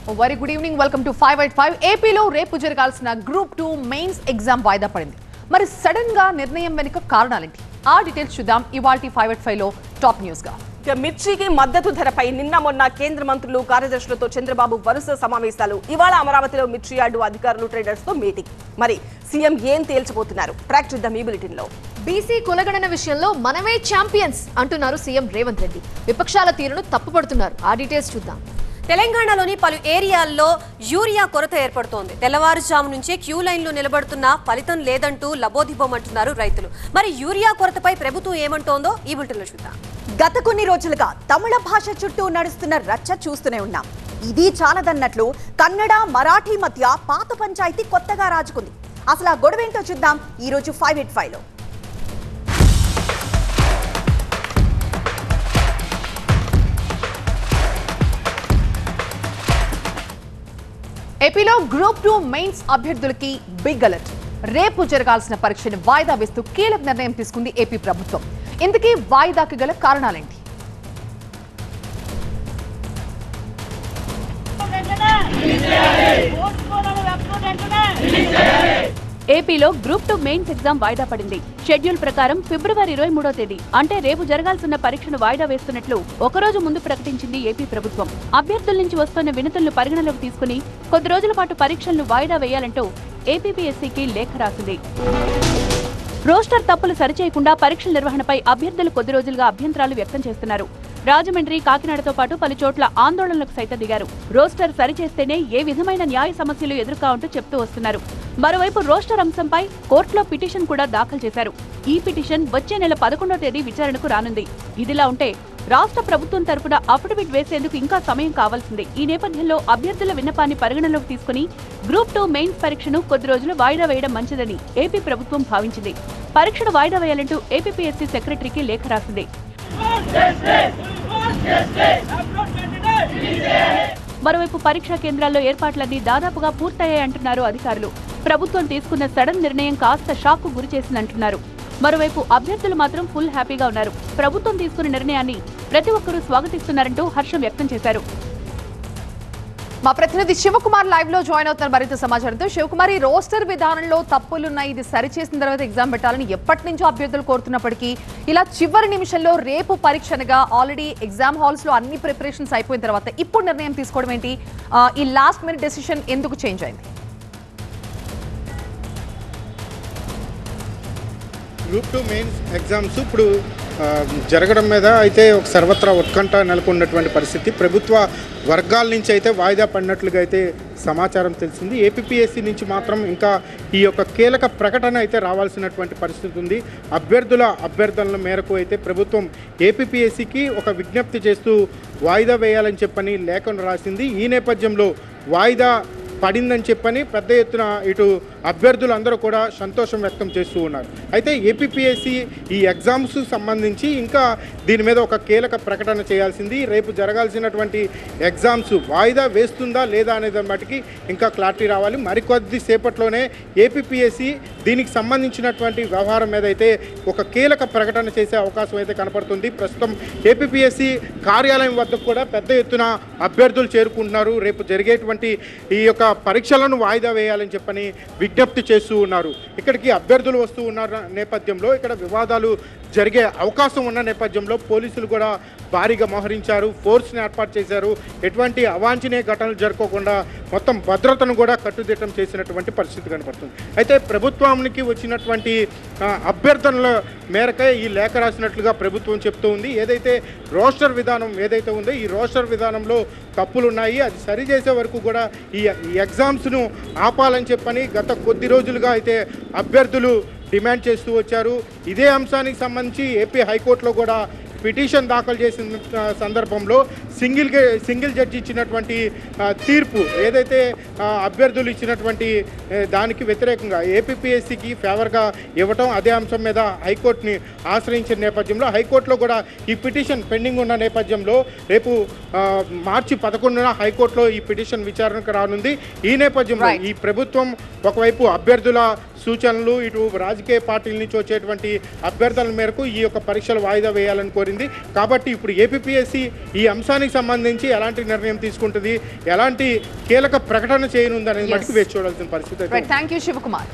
Very good evening, welcome to 585. ఏపీలో రేపు జరగాల్సిన గ్రూప్ 2 మెయిన్స్ ఎగ్జామ్ వాయిదా పడింది. మరి సడన్ గా నిర్ణయం వెనుక కారణాలేంటి? ఆ డీటెయిల్స్ చూద్దాం ఇవాల్టి 585 లో టాప్ న్యూస్ గా. మిర్చికి మద్దతు ధరపై నిన్న మొన్న కేంద్ర మంత్రులు కార్యదర్శులతో చంద్రబాబు వరుస సమావేశాలు. ఇవాళ అమరావతిలో మిర్చి యార్డు అధికారులు ట్రేడర్స్ తో మీటింగ్. మరి సీఎం ఏం తేల్చబోతున్నారు? ట్రాక్ చేద్దాం ఈ బులెటిన్ లో. బీసీ కులగణన విషయంలో మనమే ఛాంపియన్స్ అంటున్నారు సీఎం రేవంత్ రెడ్డి. విపక్షాల తీరును తప్పుపడుతున్నారు. ఆ డీటెయిల్స్ చూద్దాం. తెలంగాణలోని పలు ఏరియాల్లో యూరియా కొరత ఏర్పడుతోంది. తెల్లవారుజాము నుంచే క్యూ లైన్లు నిలబడుతున్నా ఫలితం లేదంటూ లబోదిబోమంటున్నారు రైతులు. మరి యూరియా కొరతపై ప్రభుత్వం ఏమంటోందో ఈ బులెటిన్లో చూద్దాం. గత కొన్ని రోజులుగా తమిళ భాష చుట్టూ నడుస్తున్న రచ్చ చూస్తూనే ఉన్నాం. ఇది చాలదన్నట్లు కన్నడ, మరాఠీ మధ్య పాత పంచాయతీ కొత్తగా రాజుకుంది. అసలు ఆ గొడవేంటో చూద్దాం ఈ రోజు 585 లో. ఏపీలో గ్రూప్ 2 మెయిన్స్ అభ్యర్థులకి బిగ్ అలర్ట్. రేపు జరగాల్సిన పరీక్షను వాయిదా వేస్తూ కీలక నిర్ణయం తీసుకుంది ఏపీ ప్రభుత్వం. ఇందుకీ వాయిదాకి గల కారణాలేంటి? ఏపీలో గ్రూప్ 2 మెయిన్స్ ఎగ్జామ్ వాయిదా పడింది. షెడ్యూల్ ప్రకారం ఫిబ్రవరి 23వ తేదీ అంటే రేపు జరగాల్సిన పరీక్షను వాయిదా వేస్తున్నట్లు ఒకరోజు ముందు ప్రకటించింది ఏపీ ప్రభుత్వం. అభ్యర్థుల నుంచి వస్తున్న వినతులను పరిగణలోకి తీసుకుని కొద్ది రోజుల పాటు పరీక్షలను వాయిదా వేయాలంటూ ఏపీపీఎస్సీకి లేఖ రాసింది. రోస్టర్ తప్పులు సరిచేయకుండా పరీక్షల నిర్వహణపై అభ్యర్థులు కొద్ది రోజులుగా అభ్యంతరాలు వ్యక్తం చేస్తున్నారు. రాజమండ్రి, కాకినాడతో పాటు పలు చోట్ల ఆందోళనలకు సైతం దిగారు. రోస్టర్ సరిచేస్తేనే ఏ విధమైన న్యాయ సమస్యలు ఎదుర్కావంటూ చెప్తూ వస్తున్నారు. మరోవైపు రోస్టర్ అంశంపై కోర్టులో పిటిషన్ కూడా దాఖలు చేశారు. ఈ పిటిషన్ వచ్చే నెల 11వ తేదీ విచారణకు రానుంది. ఇదిలా ఉంటే రాష్ట్ర ప్రభుత్వం తరపున అఫిడవిట్ వేసేందుకు ఇంకా సమయం కావాల్సింది. ఈ నేపథ్యంలో అభ్యర్థుల విన్నపాన్ని పరిగణలోకి తీసుకుని గ్రూప్ 2 మెయిన్స్ పరీక్షను కొద్ది రోజులు వాయిదా వేయడం మంచిదని ఏపీ ప్రభుత్వం భావించింది. పరీక్షను వాయిదా వేయాలంటూ ఏపీపీఎస్సీ సెక్రటరీకి లేఖ రాసింది. మరోవైపు పరీక్షా కేంద్రాల్లో ఏర్పాట్లన్నీ దాదాపుగా పూర్తయ్యాయంటున్నారు అధికారులు. ప్రభుత్వం తీసుకున్న సడన్ నిర్ణయం కాస్త షాక్ గురి చేసిందంటున్నారు. మరోవైపు అభ్యర్థులు మాత్రం ఫుల్ హ్యాపీగా ఉన్నారు. ప్రభుత్వం తీసుకున్న నిర్ణయాన్ని ప్రతి ఒక్కరూ స్వాగతిస్తున్నారంటూ హర్షం వ్యక్తం చేశారు. మా ప్రతినిధి శివకుమార్ లైవ్ లో జాయిన్ అవుతున్నారు మరింత సమాచారంతో. శివకుమార్, ఈ రోస్టర్ విధానంలో తప్పులున్నాయి, ఇది సరిచేసిన తర్వాత ఎగ్జామ్ పెట్టాలని ఎప్పటి నుంచో అభ్యర్థులు కోరుతున్నప్పటికీ ఇలా చివరి నిమిషంలో రేపు పరీక్షనగా ఆల్రెడీ ఎగ్జామ్ హాల్స్ లో అన్ని ప్రిపరేషన్స్ అయిపోయిన తర్వాత ఇప్పుడు నిర్ణయం తీసుకోవడం ఏంటి? ఈ లాస్ట్ మినిట్ డెసిషన్ ఎందుకు చేంజ్ అయింది? గ్రూప్ 2 మెయిన్స్ ఎగ్జామ్స్ ఇప్పుడు జరగడం మీద అయితే ఒక సర్వత్రా ఉత్కంఠ నెలకొన్నటువంటి పరిస్థితి. ప్రభుత్వ వర్గాల నుంచి అయితే వాయిదా పడినట్లుగా అయితే సమాచారం తెలిసింది. ఏపీపీఎస్సీ నుంచి మాత్రం ఇంకా ఈ యొక్క కీలక ప్రకటన అయితే రావాల్సినటువంటి పరిస్థితి ఉంది. అభ్యర్థనల మేరకు అయితే ప్రభుత్వం ఏపీపీఎస్సీకి ఒక విజ్ఞప్తి చేస్తూ వాయిదా వేయాలని చెప్పని లేఖను రాసింది. ఈ నేపథ్యంలో వాయిదా పడిందని చెప్పని పెద్ద ఎత్తున ఇటు అభ్యర్థులందరూ కూడా సంతోషం వ్యక్తం చేస్తూ ఉన్నారు. అయితే ఏపీపీఎస్సీ ఈ ఎగ్జామ్స్ సంబంధించి ఇంకా దీని మీద ఒక కీలక ప్రకటన చేయాల్సింది. రేపు జరగాల్సినటువంటి ఎగ్జామ్స్ వాయిదా వేస్తుందా లేదా అనే దాన్ని బట్టి ఇంకా క్లారిటీ రావాలి. మరికొద్ది సేపట్లోనే ఏపీపీఎస్సీ దీనికి సంబంధించినటువంటి వ్యవహారం మీద అయితే ఒక కీలక ప్రకటన చేసే అవకాశం అయితే కనపడుతుంది. ప్రస్తుతం ఏపీపీఎస్సీ కార్యాలయం వద్దకు కూడా పెద్ద ఎత్తున అభ్యర్థులు చేరుకుంటున్నారు. రేపు జరిగేటువంటి ఈ యొక్క పరీక్షలను వాయిదా వేయాలని చెప్పని విజ్ఞప్తి చేస్తూ ఉన్నారు. ఇక్కడికి అభ్యర్థులు వస్తూ ఉన్న నేపథ్యంలో ఇక్కడ వివాదాలు జరిగే అవకాశం ఉన్న నేపథ్యంలో పోలీసులు కూడా భారీగా మోహరించారు, ఫోర్స్ని ఏర్పాటు చేశారు. ఎటువంటి అవాంఛనీయ ఘటనలు జరగకుండా మొత్తం భద్రతను కూడా కట్టుదిట్టం చేసినటువంటి పరిస్థితి కనపడుతుంది. అయితే ప్రభుత్వానికి వచ్చినటువంటి అభ్యర్థనల మేరకే ఈ లేఖ రాసినట్లుగా ప్రభుత్వం చెప్తూ ఉంది. ఏదైతే రోస్టర్ విధానం ఏదైతే ఉందో ఈ రోస్టర్ విధానంలో తప్పులు ఉన్నాయి, అది సరిచేసే వరకు కూడా ఈ ఎగ్జామ్స్ను ఆపాలని చెప్పని గత కొద్ది రోజులుగా అయితే అభ్యర్థులు డిమాండ్ చేస్తూ వచ్చారు. ఇదే అంశానికి సంబంధించి ఏపీ హైకోర్టులో కూడా పిటిషన్ దాఖలు చేసిన సందర్భంలో సింగిల్ జడ్జి ఇచ్చినటువంటి తీర్పు ఏదైతే అభ్యర్థులు ఇచ్చినటువంటి దానికి వ్యతిరేకంగా ఏపీపీఎస్సీకి ఫేవర్గా ఇవ్వటం, అదే అంశం మీద హైకోర్టుని ఆశ్రయించిన నేపథ్యంలో హైకోర్టులో కూడా ఈ పిటిషన్ పెండింగ్ ఉన్న నేపథ్యంలో రేపు మార్చి 11న హైకోర్టులో ఈ పిటిషన్ విచారణకు రానుంది. ఈ నేపథ్యంలో ఈ ప్రభుత్వం ఒకవైపు అభ్యర్థుల సూచనలు, ఇటు రాజకీయ పార్టీల నుంచి వచ్చేటువంటి అభ్యర్థుల మేరకు ఈ యొక్క పరీక్షలు వాయిదా వేయాలని కోరి కోరింది. కాబట్టి ఇప్పుడు ఏపీపీఎస్సీ ఈ అంశానికి సంబంధించి ఎలాంటి నిర్ణయం తీసుకుంటుంది, ఎలాంటి కీలక ప్రకటన చేయనుందనేది మటుకు వేచి చూడాల్సిన పరిస్థితి. Thank you Shivakumar.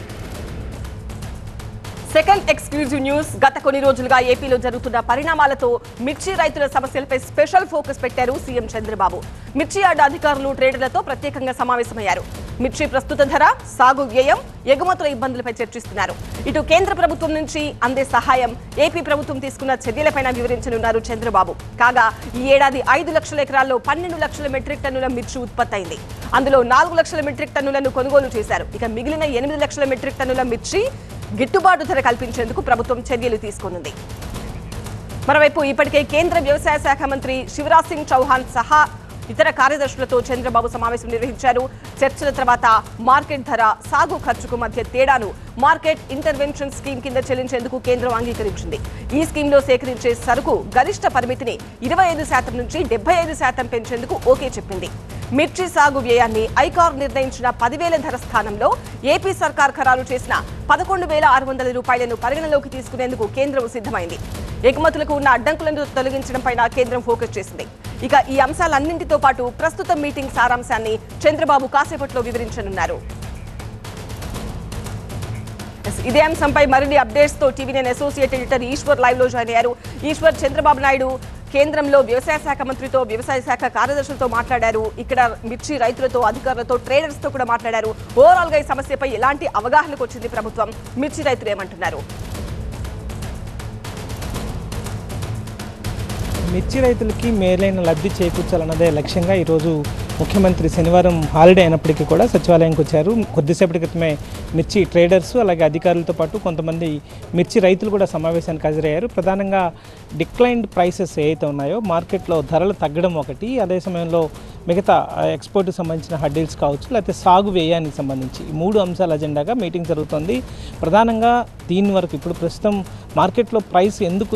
Second exclusive news. గత కొన్ని రోజులుగా ఏపీలో జరుగుతున్న పరిణామాలతో మిర్చి రైతుల సమస్యలపై స్పెషల్ ఫోకస్ పెట్టారు సీఎం చంద్రబాబు. మిర్చి యార్డు అధికారులు, ట్రేడర్లతో ప్రత్యేకంగా సమావేశమయ్యారు. మిర్చి ప్రస్తుత ధర, సాగు వ్యయం, ఎగుమతుల ఇబ్బందులపై చర్చిస్తున్నారు. ఇటు కేంద్ర ప్రభుత్వం నుంచి అందే సహాయం, ఏపీ ప్రభుత్వం తీసుకున్న చర్యలపైన వివరించనున్నారు చంద్రబాబు. కాగా ఈ ఏడాది 5 లక్షల ఎకరాల్లో 12 లక్షల మెట్రిక్ టన్నుల మిర్చి ఉత్పత్తి అయింది. అందులో 4 లక్షల మెట్రిక్ టన్నులను కొనుగోలు చేశారు. ఇక మిగిలిన 8 లక్షల మెట్రిక్ టన్నుల మిర్చి గిట్టుబాటు ధర కల్పించేందుకు ప్రభుత్వం చర్యలు తీసుకున్నది. మరోవైపు ఇప్పటికే కేంద్ర వ్యవసాయ శాఖ మంత్రి శివరాజ్ సింగ్ చౌహాన్ సహా ఇతర కార్యదర్శులతో చంద్రబాబు సమావేశం నిర్వహించారు. చర్చల తర్వాత మార్కెట్ ధర, సాగు ఖర్చుకు మధ్య తేడాను మార్కెట్ ఇంటర్వెన్షన్ స్కీమ్ కింద చెల్లించేందుకు కేంద్రం అంగీకరించింది. ఈ స్కీమ్లో సేకరించే సరుకు గరిష్ట పరిమితిని 25% నుంచి 75% పెంచేందుకు ఓకే చెప్పింది. మిర్చి సాగు వ్యయాన్ని ఐకార్ నిర్ణయించిన 10,000 ధర స్థానంలో ఏపీ సర్కార్ ఖరారు చేసిన 11,600 రూపాయలను పరిగణలోకి తీసుకునేందుకు కేంద్రం సిద్ధమైంది. ఎగుమతులకు ఉన్న అడ్డంకులను తొలగించడంపై కేంద్రం ఫోకస్ చేసింది. ఇక ఈ అంశాలన్నింటితో పాటు ప్రస్తుత మీటింగ్ సారాంశాన్ని చంద్రబాబు కాసేపట్లో వివరించనున్నారు. ఇదే అంశంపై మరిన్ని అప్డేట్స్ తో TV9 associate editor Eshwar live లో జాయిన్ అయ్యారు. ఈశ్వర్, చంద్రబాబు నాయుడు కేంద్రంలో వ్యవసాయ శాఖ మంత్రితో, వ్యవసాయ శాఖ కార్యదర్శులతో మాట్లాడారు. ఇక్కడ మిర్చి రైతులతో, అధికారులతో, ట్రేడర్స్ తో కూడా మాట్లాడారు. ఓవరాల్ గా ఈ సమస్యపై ఎలాంటి అవగాహనకు వచ్చింది ప్రభుత్వం? మిర్చి రైతులు ఏమంటున్నారు? మిర్చి రైతులకి మేలైన లబ్ధి చేకూర్చాలన్నదే లక్ష్యంగా ఈరోజు ముఖ్యమంత్రి శనివారం హాలిడే అయినప్పటికీ కూడా సచివాలయానికి వచ్చారు. కొద్దిసేపటి క్రితమే మిర్చి ట్రేడర్స్ అలాగే అధికారులతో పాటు కొంతమంది మిర్చి రైతులు కూడా సమావేశానికి హాజరయ్యారు. ప్రధానంగా డిక్లైన్డ్ ప్రైసెస్ ఏవైతే ఉన్నాయో మార్కెట్లో ధరలు తగ్గడం ఒకటి, అదే సమయంలో మిగతా ఎక్స్పోర్ట్కి సంబంధించిన హడ్డీల్స్ కావచ్చు, లేకపోతే సాగు వ్యయానికి సంబంధించి ఈ 3 అంశాల అజెండాగా మీటింగ్ జరుగుతుంది. ప్రధానంగా దీని వరకు ఇప్పుడు ప్రస్తుతం మార్కెట్లో ప్రైస్ ఎందుకు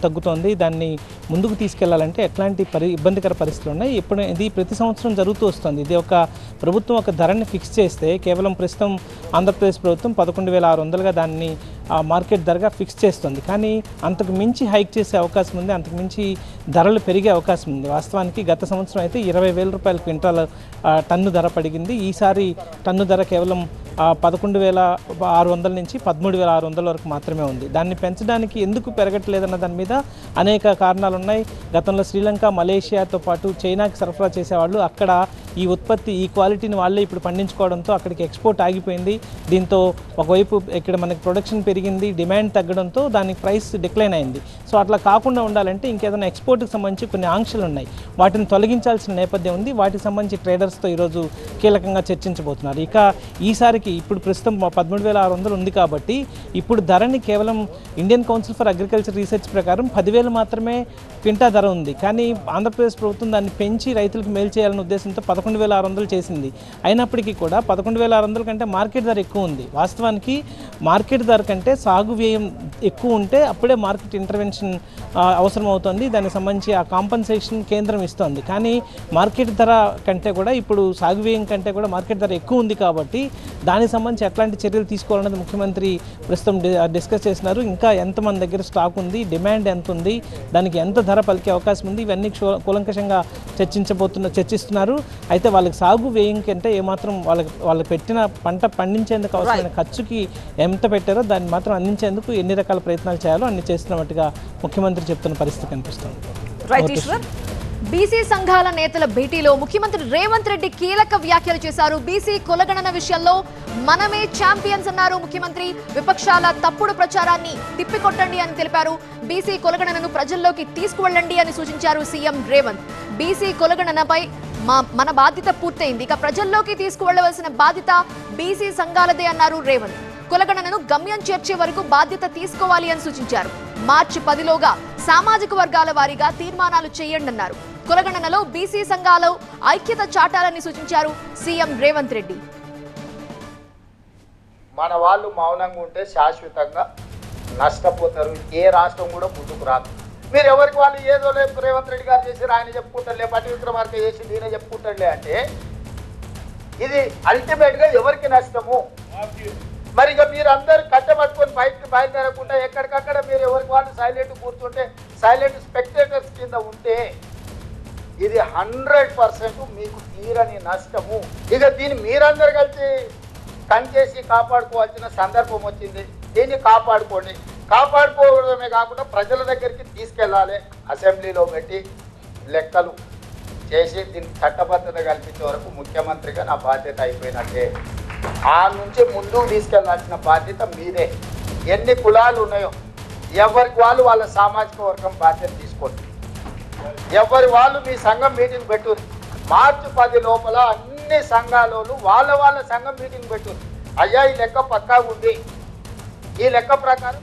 తగ్గుతోంది, దాన్ని ముందుకు తీసుకెళ్లాలంటే ఎట్లాంటి ఇబ్బందికర పరిస్థితులు ఉన్నాయి. ఇప్పుడు ఇది ప్రతి సంవత్సరం జరుగుతూ వస్తుంది. ఇది ఒక ప్రభుత్వం ఒక ధరని ఫిక్స్ చేస్తే కేవలం ప్రస్తుతం ఆంధ్రప్రదేశ్ ప్రభుత్వం 11,600గా దాన్ని మార్కెట్ ధరగా ఫిక్స్ చేస్తుంది. కానీ అంతకు మించి హైక్ చేసే అవకాశం ఉంది, అంతకు మించి ధరలు పెరిగే అవకాశం ఉంది. వాస్తవానికి గత సంవత్సరం అయితే 20,000 రూపాయల క్వింటాల్ టన్ను ధర పడిగింది. ఈసారి టన్ను ధర కేవలం 11,600 నుంచి 13,600 వరకు మాత్రమే ఉంది. దాన్ని పెంచడానికి ఎందుకు పెరగట్లేదన్న దాని మీద అనేక కారణాలు ఉన్నాయి. గతంలో శ్రీలంక, మలేషియాతో పాటు చైనాకి సరఫరా చేసేవాళ్ళు అక్కడ ఈ ఉత్పత్తి, ఈ క్వాలిటీని వాళ్ళే ఇప్పుడు పండించుకోవడంతో అక్కడికి ఎక్స్పోర్ట్ ఆగిపోయింది. దీంతో ఒకవైపు ఇక్కడ మనకి ప్రొడక్షన్ పెరిగింది, డిమాండ్ తగ్గడంతో దానికి ప్రైస్ డిక్లైన్ అయింది. సో అట్లా కాకుండా ఉండాలంటే ఇంకేదైనా ఎక్స్పోర్ట్కి సంబంధించి కొన్ని ఆంక్షలు ఉన్నాయి, వాటిని తొలగించాల్సిన నేపథ్యం ఉంది. వాటికి సంబంధించి ట్రేడర్స్తో ఈరోజు కీలకంగా చర్చించబోతున్నారు. ఇక ఈసారికి ఇప్పుడు ప్రస్తుతం 13,600 ఉంది కాబట్టి ఇప్పుడు ధరని కేవలం Indian council for agriculture research ప్రకారం 10,000 మాత్రమే క్వింటా ధర ఉంది. కానీ ఆంధ్రప్రదేశ్ ప్రభుత్వం దాన్ని పెంచి రైతులకు మేలు చేయాలనే ఉద్దేశంతో 11,600 చేసింది. అయినప్పటికీ కూడా 11,600 కంటే మార్కెట్ ధర ఎక్కువ ఉంది. వాస్తవానికి మార్కెట్ ధర కంటే సాగు వ్యయం ఎక్కువ ఉంటే అప్పుడే మార్కెట్ ఇంటర్వెన్షన్ అవసరం అవుతుంది. దానికి సంబంధించి ఆ కాంపన్సేషన్ కేంద్రం ఇస్తుంది. కానీ మార్కెట్ ధర కంటే కూడా ఇప్పుడు సాగు వ్యయం కంటే కూడా మార్కెట్ ధర ఎక్కువ ఉంది కాబట్టి దానికి సంబంధించి ఎట్లాంటి చర్యలు తీసుకోవాలన్నది ముఖ్యమంత్రి ప్రస్తుతం డిస్కస్ చేస్తున్నారు. ఇంకా ఎంతమంది దగ్గర స్టాక్ ఉంది, డిమాండ్ ఎంత ఉంది, దానికి ఎంత ధర పలికే అవకాశం ఉంది, ఇవన్నీ కూలంకషంగా చర్చిస్తున్నారు. అయితే వాళ్ళకి సాగు వ్యయం కంటే ఏమాత్రం వాళ్ళకి పెట్టిన పంట పండించేందుకు అవసరమైన ఖర్చుకి ఎంత పెట్టారో దాన్ని మాత్రం అందించేందుకు ఎన్ని రకాల ప్రయత్నాలు చేయాలో అన్ని చేస్తున్నట్టుగా ముఖ్యమంత్రి చెప్తున్న పరిస్థితి కనిపిస్తుంది. బీసీ సంఘాల నేతల భేటీలో ముఖ్యమంత్రి రేవంత్ రెడ్డి కీలక వ్యాఖ్యలు చేశారు. బీసీ కులగణన విషయంలో మనమే ఛాంపియన్స్ అన్నారు ముఖ్యమంత్రి. విపక్షాల తప్పుడు ప్రచారాన్ని తిప్పికొట్టండి అని తెలిపారు. బీసీ కులగణనను ప్రజల్లోకి తీసుకువెళ్ళండి అని సూచించారు సీఎం రేవంత్. బీసీ కులగణనపై మన బాధ్యత పూర్తయింది, ఇక ప్రజల్లోకి తీసుకువెళ్లవలసిన బాధ్యత బీసీ సంఘాలదే అన్నారు రేవంత్. కులగణనను గమ్యం చేర్చే వరకు బాధ్యత తీసుకోవాలి అని సూచించారు. మార్చి 10లోగా సామాజిక వర్గాల వారీగా తీర్మానాలు చేయండి అన్నారు. కులగణనలో బీసీ సంఘాలు ఐక్యత చాటాలని సూచించారు సీఎం రేవంత్ రెడ్డి. మన వాళ్ళు మౌనంగా ఉంటే శాశ్వతంగా నష్టపోతారు. ఏ రాష్ట్రం కూడా ముందుకు రాదు. మీరు ఎవరికి వాళ్ళు ఏదో లేదు రేవంత్ రెడ్డి గారు చేసి ఆయన చెప్పుకుంటారులే, పట్టి విక్రమార్క చేసి ఈయన చెప్పుకుంటారులే అంటే ఇది అల్టిమేట్గా ఎవరికి నష్టము? మరి ఇక మీరు అందరు కట్టబట్టుకొని బయటకు బయలుదేరకుండా ఎక్కడికక్కడ మీరు ఎవరికి వాళ్ళు సైలెంట్ కూర్చుంటే సైలెంట్ స్పెక్టేటర్స్ కింద ఉంటే ఇది 100% మీకు తీరని నష్టము. ఇక దీన్ని మీరందరూ కలిసి కంచేసి కాపాడుకోవాల్సిన సందర్భం వచ్చింది. దీన్ని కాపాడుకోండి. కాపాడుకోవడమే కాకుండా ప్రజల దగ్గరికి తీసుకెళ్ళాలి. అసెంబ్లీలో పెట్టి లెక్కలు చేసి దీనికి చట్టబద్ధత కల్పించే వరకు ముఖ్యమంత్రిగా నా బాధ్యత అయిపోయినట్టే. ఆ నుంచి ముందుకు తీసుకెళ్లాల్సిన బాధ్యత మీదే. ఎన్ని కులాలు ఉన్నాయో ఎవరికి వాళ్ళు వాళ్ళ సామాజిక వర్గం బాధ్యత తీసుకోండి. ఎవరి వాళ్ళు మీ సంఘం మీటింగ్ పెట్టురు. మార్చి 10 లోపల అన్ని సంఘాలలో వాళ్ళ సంఘం మీటింగ్ పెట్టురు. అయ్యా ఈ లెక్క పక్కా ఉంది, ఈ లెక్క ప్రకారం.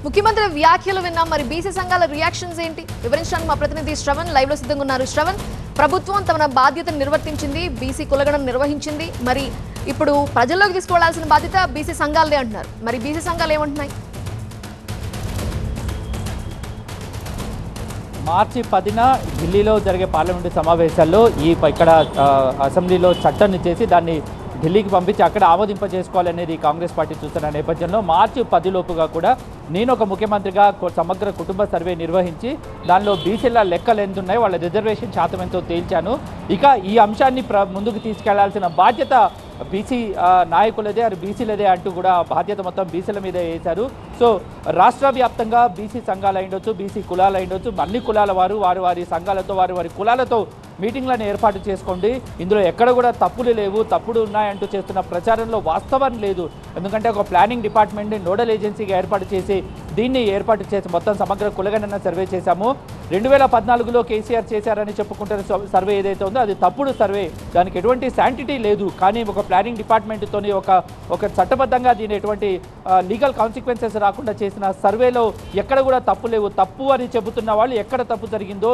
ముఖ్యమంత్రి వ్యాఖ్యలు విన్నాం. మరి బీసీ సంఘాల రియాక్షన్స్ ఏంటి వివరించడానికి మా ప్రతినిధి శ్రవణ్ లైవ్ లో సిద్ధంగా ఉన్నారు. శ్రవణ్, ప్రభుత్వం తమ బాధ్యతను నిర్వర్తించింది, బీసీ కులగణన నిర్వహించింది. మరి ఇప్పుడు ప్రజల్లోకి తీసుకువెళ్లాల్సిన బాధ్యత బీసీ సంఘాలదే అంటున్నారు. మరి బీసీ సంఘాలు ఏమంటున్నాయి? మార్చి 10న ఢిల్లీలో జరిగే పార్లమెంటు సమావేశాల్లో ఇక్కడ అసెంబ్లీలో చట్టాన్ని చేసి దాన్ని ఢిల్లీకి పంపించి అక్కడ ఆమోదింప చేసుకోవాలనేది కాంగ్రెస్ పార్టీ చూస్తున్న నేపథ్యంలో మార్చి 10 లోపుగా కూడా నేను ఒక ముఖ్యమంత్రిగా సమగ్ర కుటుంబ సర్వే నిర్వహించి దానిలో బీసీల లెక్కలు ఎంత ఉన్నాయి, వాళ్ళ రిజర్వేషన్ శాతం ఎంతో తేల్చాను. ఇక ఈ అంశాన్ని ముందుకు తీసుకెళ్లాల్సిన బాధ్యత బీసీ నాయకులదే, అది బీసీలదే అంటూ కూడా బాధ్యత మొత్తం బీసీల మీద వేశారు. సో రాష్ట్ర వ్యాప్తంగా బీసీ సంఘాలు అయ్యుండొచ్చు, బీసీ కులాలు అయ్యుండొచ్చు, అన్ని కులాల వారి సంఘాలతో వారి కులాలతో మీటింగ్లను ఏర్పాటు చేసుకోండి. ఇందులో ఎక్కడ కూడా తప్పులు లేవు, తప్పుడు ఉన్నాయంటూ చేస్తున్న ప్రచారంలో వాస్తవం లేదు. ఎందుకంటే ఒక ప్లానింగ్ డిపార్ట్మెంట్ని నోడల్ ఏజెన్సీగా ఏర్పాటు చేసి దీన్ని ఏర్పాటు చేసి మొత్తం సమగ్ర కులగణన సర్వే చేశాము. 2014లో కేసీఆర్ చేశారని చెప్పుకుంటున్న సర్వే ఏదైతే ఉందో అది తప్పుడు సర్వే, దానికి ఎటువంటి శాంటిటీ లేదు. కానీ ఒక ప్లానింగ్ డిపార్ట్మెంట్తోని ఒక చట్టబద్ధంగా దీని ఎటువంటి లీగల్ కాన్సిక్వెన్సెస్ రాకుండా చేసిన సర్వేలో ఎక్కడ కూడా తప్పు లేవు. తప్పు అని చెబుతున్న వాళ్ళు ఎక్కడ తప్పు జరిగిందో,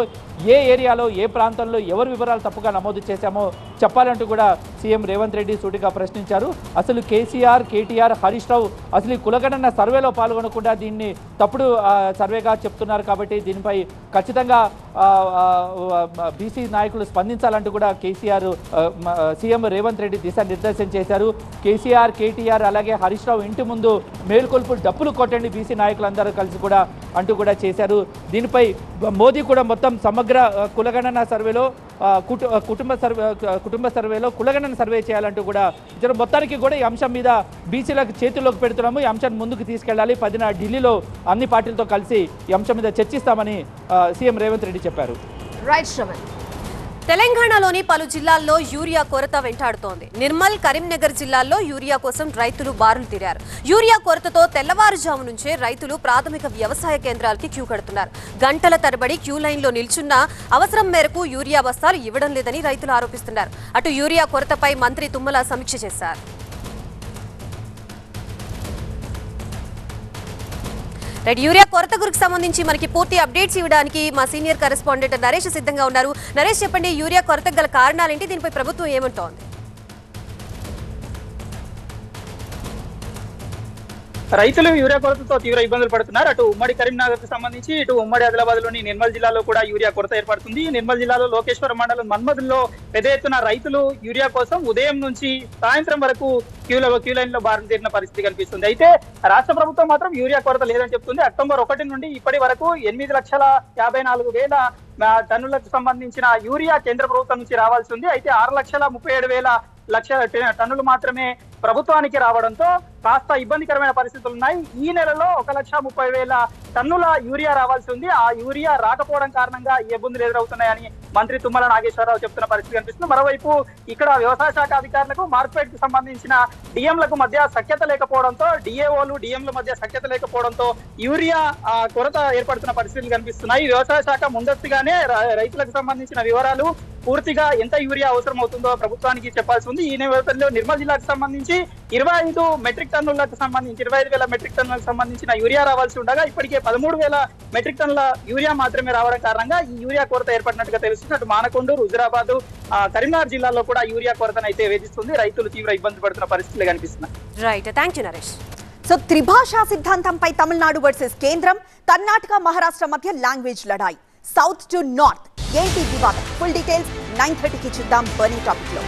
ఏ ఏరియాలో ఏ ప్రాంతంలో ఎవరి వివరాలు తప్పుగా నమోదు చేశామో చెప్పాలంటూ కూడా సీఎం రేవంత్ రెడ్డి సూటిగా ప్రశ్నించారు. అసలు కేసీఆర్, కేటీఆర్, హరీష్ రావు అసలు ఈ కులగణన సర్వేలో పాల్గొనకుండా దీన్ని తప్పుడు సర్వేగా చెప్తున్నారు. కాబట్టి దీనిపై ఖచ్చితంగా బీసీ నాయకులు స్పందించాలంటూ కూడా సీఎం రేవంత్ రెడ్డి దిశానిర్దేశం చేశారు. కేసీఆర్, కేటీఆర్ అలాగే హరీష్ రావు ఇంటి ముందు మేల్కొల్పు డప్పులు కొట్టండి బీసీ నాయకులందరూ కలిసి కూడా అంటూ కూడా చేశారు. దీనిపై మోదీ కూడా మొత్తం సమగ్ర కులగణన సర్వేలో కుటుంబ సర్వేలో కులగణన సర్వే చేయాలంటూ కూడా మొత్తానికి కూడా ఈ అంశం మీద బీసీలకు చేతుల్లోకి పెడుతున్నాము. ఈ అంశాన్ని ముందుకు తీసుకెళ్లాలి. 10న ఢిల్లీలో అన్ని పార్టీలతో కలిసి ఈ అంశం మీద చర్చిస్తామని సీఎం రేవంత్ రెడ్డి చెప్పారు. రైట్ శ్రవణ్. తెలంగాణలోని పలు జిల్లాల్లో యూరియా కొరత వెంటాడుతోంది. నిర్మల్, కరీంనగర్ జిల్లాల్లో యూరియా కోసం రైతులు బారులు తీరారు. యూరియా కొరతతో తెల్లవారుజాము నుంచే రైతులు ప్రాథమిక వ్యవసాయ కేంద్రాలకి క్యూ కడుతున్నారు. గంటల తరబడి క్యూ లైన్లో నిల్చున్నా అవసరం మేరకు యూరియా బస్తాలు ఇవ్వడం లేదని రైతులు ఆరోపిస్తున్నారు. అటు యూరియా కొరతపై మంత్రి తుమ్మల సమీక్ష చేశారు. యూరియా కొరత గురికి సంబంధించి మనకి పూర్తి అప్డేట్స్ ఇవ్వడానికి మా సీనియర్ కరెస్పాండెంట్ నరేష్ సిద్ధంగా ఉన్నారు. నరేష్, చెప్పండి, యూరియా కొరతకు గల కారణాలేంటి, దీనిపై ప్రభుత్వం ఏమంటోంది? రైతులు యూరియా కొరతతో తీవ్ర ఇబ్బందులు పడుతున్నారు. అటు ఉమ్మడి కరీంనగర్కు సంబంధించి ఇటు ఉమ్మడి ఆదిలాబాద్లోని నిర్మల్ జిల్లాలో కూడా యూరియా కొరత ఏర్పడుతుంది. నిర్మల్ జిల్లాలో లోకేశ్వరం మండలం మన్మధుల్లో పెద్ద ఎత్తున రైతులు యూరియా కోసం ఉదయం నుంచి సాయంత్రం వరకు క్యూ లైన్ లో బారిన తీరిన పరిస్థితి కనిపిస్తుంది. అయితే రాష్ట్ర ప్రభుత్వం మాత్రం యూరియా కొరత లేదని చెప్తుంది. అక్టోబర్ 1 నుండి ఇప్పటి వరకు 8,54,000 టన్నులకు సంబంధించిన యూరియా కేంద్ర ప్రభుత్వం నుంచి రావాల్సి ఉంది. అయితే 6,37,000 టన్నులు మాత్రమే ప్రభుత్వానికి రావడంతో కాస్త ఇబ్బందికరమైన పరిస్థితులు ఉన్నాయి. ఈ నెలలో 1,30,000 టన్నుల యూరియా రావాల్సి ఉంది. ఆ యూరియా రాకపోవడం కారణంగా ఈ ఇబ్బందులు ఎదురవుతున్నాయని మంత్రి తుమ్మల నాగేశ్వరరావు చెప్తున్న పరిస్థితి కనిపిస్తుంది. మరోవైపు ఇక్కడ వ్యవసాయ శాఖ అధికారులకు మార్కెట్ కు సంబంధించిన డిఎంలకు మధ్య సఖ్యత లేకపోవడంతో, డిఏఓలు డిఎంల మధ్య సఖ్యత లేకపోవడంతో యూరియా కొరత ఏర్పడుతున్న పరిస్థితులు కనిపిస్తున్నాయి. వ్యవసాయ శాఖ ముందస్తుగానే రైతులకు సంబంధించిన వివరాలు పూర్తిగా ఎంత యూరియా అవసరం అవుతుందో ప్రభుత్వానికి చెప్పాల్సి ఉంది. ఈ నేపథ్యంలో నిర్మల్ జిల్లాకు సంబంధించి 25 మెట్రిక్ టన్నులకు సంబంధించి 25,000 మెట్రిక్ టన్నులకు సంబంధించిన యూరియా రావాల్సి ఉండగా ఇప్పటికే 13,000 మెట్రిక్ టన్నుల యూరియా మాత్రమే రావడం కారణంగా ఈ యూరియా కొరత ఏర్పడినట్టుగా తెలుస్తుంది. అటు మానకొండూరు, హుజురాబాద్, కరీంనగర్ జిల్లాలో కూడా యూరియా కొరతను అయితే వేధిస్తుంది. రైతులు తీవ్ర ఇబ్బంది పడుతున్న పరిస్థితులు కనిపిస్తున్నాయి. Right, thank you Naresh. So త్రిభాషా సిద్ధాంతంపై తమిళనాడు వర్సెస్ కేంద్రం, కర్ణాటక, మహారాష్ట్ర మధ్య లాంగ్వేజ్ లడాయి. సౌత్ టు నార్త్ ఏంటి వివాదం? ఫుల్ డీటెయిల్స్ 9:30కి చూద్దాం బర్నింగ్ టాపిక్ లో.